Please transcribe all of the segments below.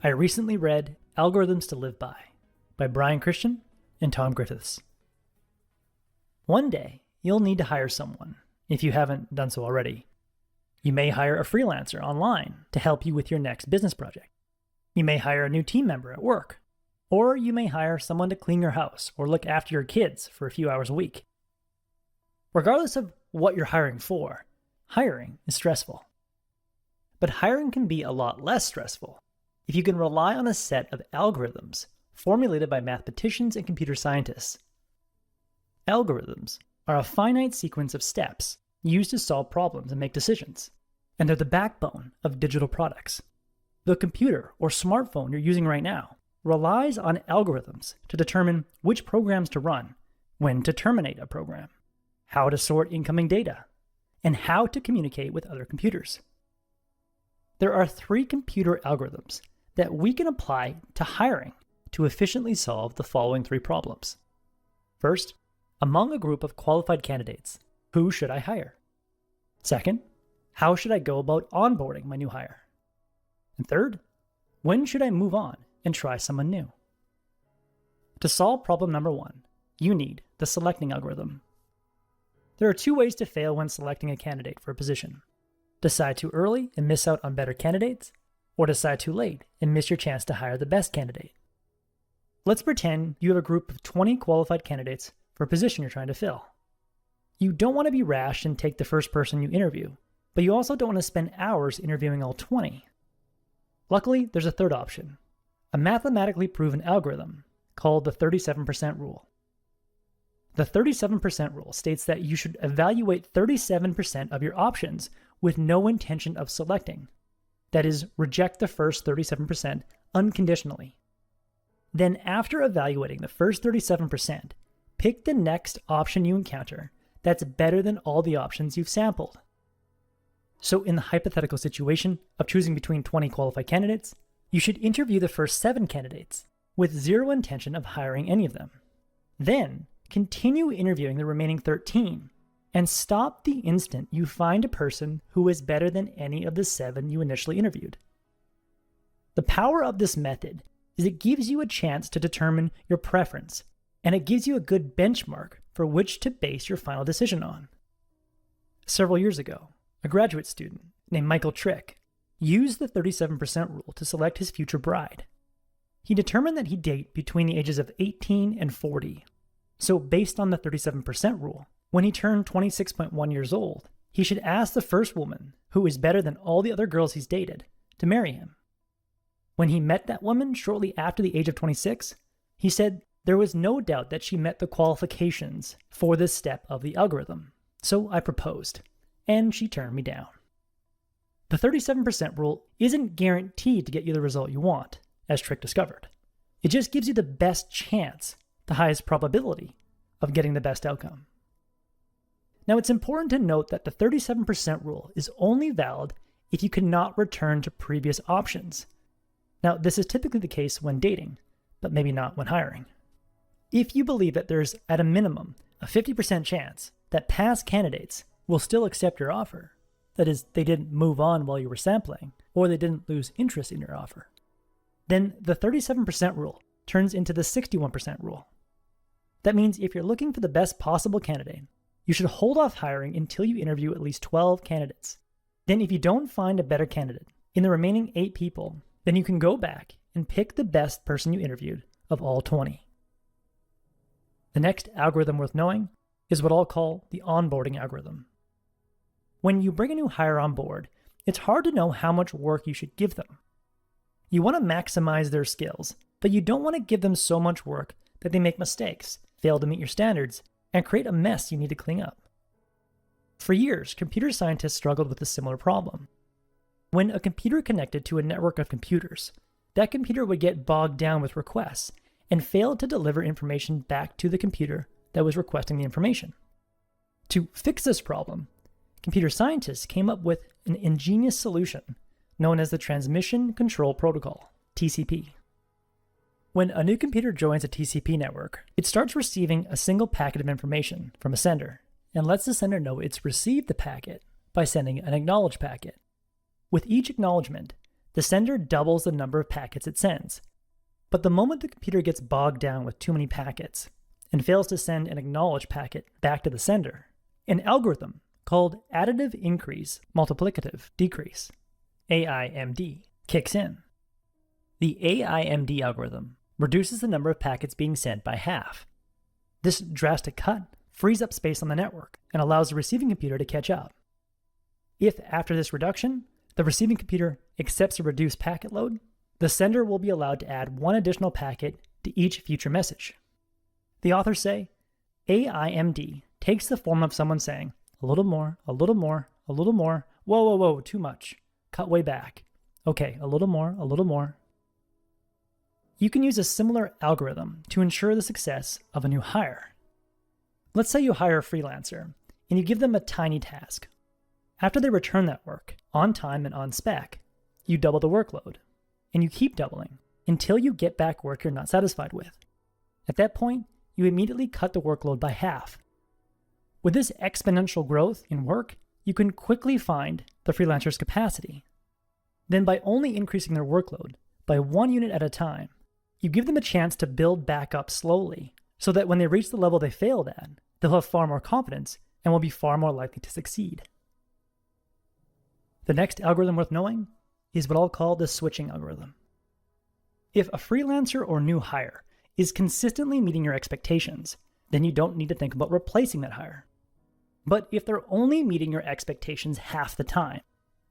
I recently read Algorithms to Live by Brian Christian and Tom Griffiths. One day, you'll need to hire someone, if you haven't done so already. You may hire a freelancer online to help you with your next business project. You may hire a new team member at work. Or you may hire someone to clean your house or look after your kids for a few hours a week. Regardless of what you're hiring for, hiring is stressful. But hiring can be a lot less stressful if you can rely on a set of algorithms formulated by mathematicians and computer scientists. Algorithms are a finite sequence of steps used to solve problems and make decisions, and they're the backbone of digital products. The computer or smartphone you're using right now relies on algorithms to determine which programs to run, when to terminate a program, how to sort incoming data, and how to communicate with other computers. There are 3 computer algorithms that we can apply to hiring to efficiently solve the following 3 problems. First, among a group of qualified candidates, who should I hire? Second, how should I go about onboarding my new hire? And third, when should I move on and try someone new? To solve problem number 1, you need the selecting algorithm. There are 2 ways to fail when selecting a candidate for a position. Decide too early and miss out on better candidates, or decide too late and miss your chance to hire the best candidate. Let's pretend you have a group of 20 qualified candidates for a position you're trying to fill. You don't want to be rash and take the first person you interview, but you also don't want to spend hours interviewing all 20. Luckily, there's a third option, a mathematically proven algorithm called the 37% rule. The 37% rule states that you should evaluate 37% of your options with no intention of selecting. That is, reject the first 37% unconditionally. Then after evaluating the first 37%, pick the next option you encounter that's better than all the options you've sampled. So in the hypothetical situation of choosing between 20 qualified candidates, you should interview the first 7 candidates with zero intention of hiring any of them. Then continue interviewing the remaining 13 and stop the instant you find a person who is better than any of the 7 you initially interviewed. The power of this method is it gives you a chance to determine your preference, and it gives you a good benchmark for which to base your final decision on. Several years ago, a graduate student named Michael Trick used the 37% rule to select his future bride. He determined that he'd date between the ages of 18 and 40. So based on the 37% rule, when he turned 26.1 years old, he should ask the first woman, who is better than all the other girls he's dated, to marry him. When he met that woman shortly after the age of 26, he said there was no doubt that she met the qualifications for this step of the algorithm. So I proposed, and she turned me down. The 37% rule isn't guaranteed to get you the result you want, as Trick discovered. It just gives you the best chance, the highest probability, of getting the best outcome. Now, it's important to note that the 37% rule is only valid if you cannot return to previous options. Now, this is typically the case when dating, but maybe not when hiring. If you believe that there's, at a minimum, a 50% chance that past candidates will still accept your offer, that is, they didn't move on while you were sampling, or they didn't lose interest in your offer, then the 37% rule turns into the 61% rule. That means if you're looking for the best possible candidate, you should hold off hiring until you interview at least 12 candidates. Then if you don't find a better candidate in the remaining 8 people, then you can go back and pick the best person you interviewed of all 20. The next algorithm worth knowing is what I'll call the onboarding algorithm. When you bring a new hire on board, it's hard to know how much work you should give them. You want to maximize their skills, but you don't want to give them so much work that they make mistakes, fail to meet your standards, and create a mess you need to clean up. For years, computer scientists struggled with a similar problem. When a computer connected to a network of computers, that computer would get bogged down with requests and fail to deliver information back to the computer that was requesting the information. To fix this problem, computer scientists came up with an ingenious solution known as the Transmission Control Protocol, TCP. When a new computer joins a TCP network, it starts receiving a single packet of information from a sender and lets the sender know it's received the packet by sending an acknowledge packet. With each acknowledgement, the sender doubles the number of packets it sends. But the moment the computer gets bogged down with too many packets and fails to send an acknowledged packet back to the sender, an algorithm called additive increase multiplicative decrease, AIMD, kicks in. The AIMD algorithm reduces the number of packets being sent by half. This drastic cut frees up space on the network and allows the receiving computer to catch up. If after this reduction, the receiving computer accepts a reduced packet load, the sender will be allowed to add one additional packet to each future message. The authors say, AIMD takes the form of someone saying, a little more, a little more, a little more, whoa, too much, cut way back. Okay, a little more, a little more. You can use a similar algorithm to ensure the success of a new hire. Let's say you hire a freelancer and you give them a tiny task. After they return that work, on time and on spec, you double the workload, and you keep doubling until you get back work you're not satisfied with. At that point, you immediately cut the workload by half. With this exponential growth in work, you can quickly find the freelancer's capacity. Then by only increasing their workload by 1 unit at a time, you give them a chance to build back up slowly so that when they reach the level they failed at, they'll have far more confidence and will be far more likely to succeed. The next algorithm worth knowing is what I'll call the switching algorithm. If a freelancer or new hire is consistently meeting your expectations, then you don't need to think about replacing that hire. But if they're only meeting your expectations half the time,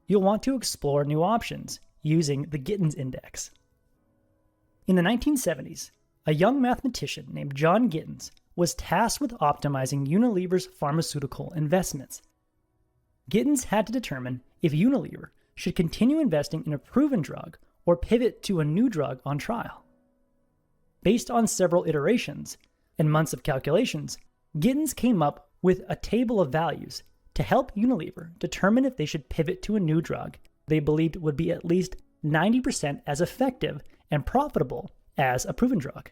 you'll want to explore new options using the Gittins Index. In the 1970s, a young mathematician named John Gittins was tasked with optimizing Unilever's pharmaceutical investments. Gittins had to determine if Unilever should continue investing in a proven drug or pivot to a new drug on trial. Based on several iterations and months of calculations, Gittins came up with a table of values to help Unilever determine if they should pivot to a new drug they believed would be at least 90% as effective and profitable as a proven drug.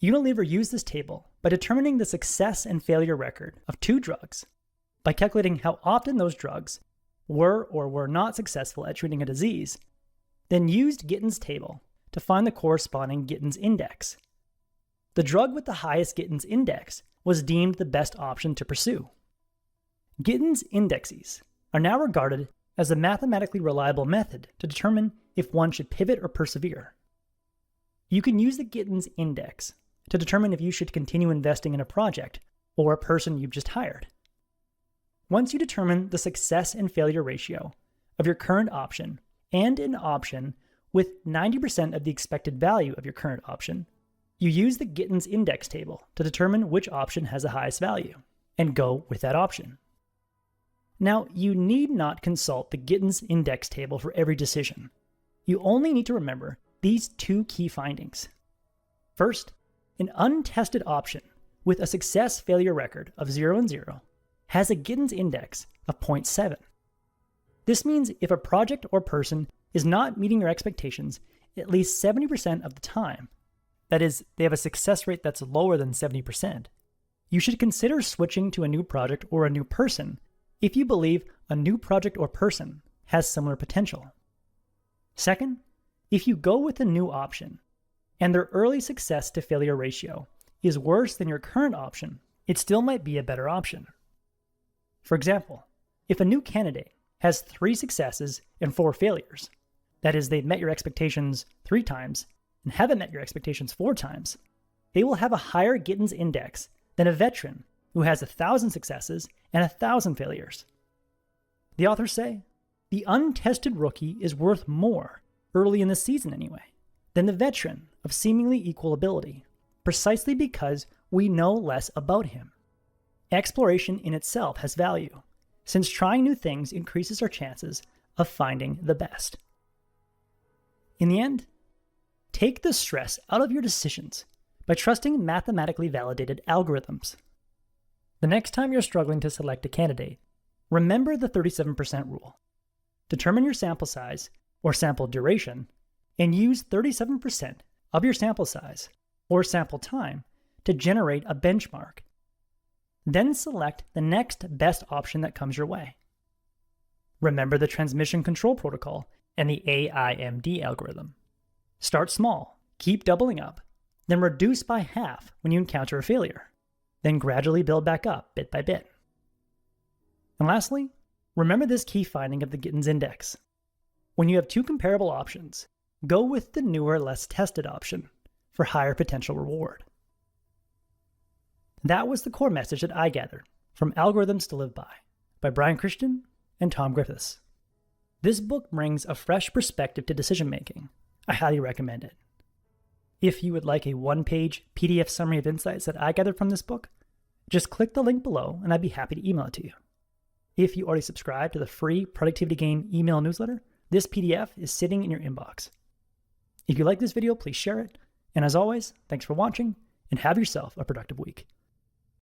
Unilever used this table by determining the success and failure record of 2 drugs, by calculating how often those drugs were or were not successful at treating a disease, then used Gittins' table to find the corresponding Gittins Index. The drug with the highest Gittins Index was deemed the best option to pursue. Gittins indexes are now regarded as a mathematically reliable method to determine if one should pivot or persevere. You can use the Gittins Index to determine if you should continue investing in a project or a person you've just hired. Once you determine the success and failure ratio of your current option and an option with 90% of the expected value of your current option, you use the Gittins Index table to determine which option has the highest value and go with that option. Now, you need not consult the Gittins Index table for every decision. You only need to remember these 2 key findings. First, an untested option with a success-failure record of 0 and 0 has a Gittins Index of 0.7. This means if a project or person is not meeting your expectations at least 70% of the time, that is, they have a success rate that's lower than 70%, you should consider switching to a new project or a new person if you believe a new project or person has similar potential. Second, if you go with a new option and their early success to failure ratio is worse than your current option, it still might be a better option. For example, if a new candidate has 3 successes and 4 failures, that is, they've met your expectations 3 times and haven't met your expectations 4 times, they will have a higher Gittins Index than a veteran who has 1,000 successes and 1,000 failures. The authors say, the untested rookie is worth more, early in the season anyway, than the veteran of seemingly equal ability, precisely because we know less about him. Exploration in itself has value, since trying new things increases our chances of finding the best. In the end, take the stress out of your decisions by trusting mathematically validated algorithms. The next time you're struggling to select a candidate, remember the 37% rule. Determine your sample size, or sample duration, and use 37% of your sample size, or sample time, to generate a benchmark. Then select the next best option that comes your way. Remember the transmission control protocol and the AIMD algorithm. Start small, keep doubling up, then reduce by half when you encounter a failure, then gradually build back up bit by bit. And lastly, remember this key finding of the Gittins Index. When you have two comparable options, go with the newer, less tested option for higher potential reward. That was the core message that I gathered from Algorithms to Live by Brian Christian and Tom Griffiths. This book brings a fresh perspective to decision making. I highly recommend it. If you would like a one-page PDF summary of insights that I gathered from this book, just click the link below and I'd be happy to email it to you. If you already subscribe to the free Productivity Game email newsletter, this PDF is sitting in your inbox. If you like this video, please share it. And as always, thanks for watching and have yourself a productive week.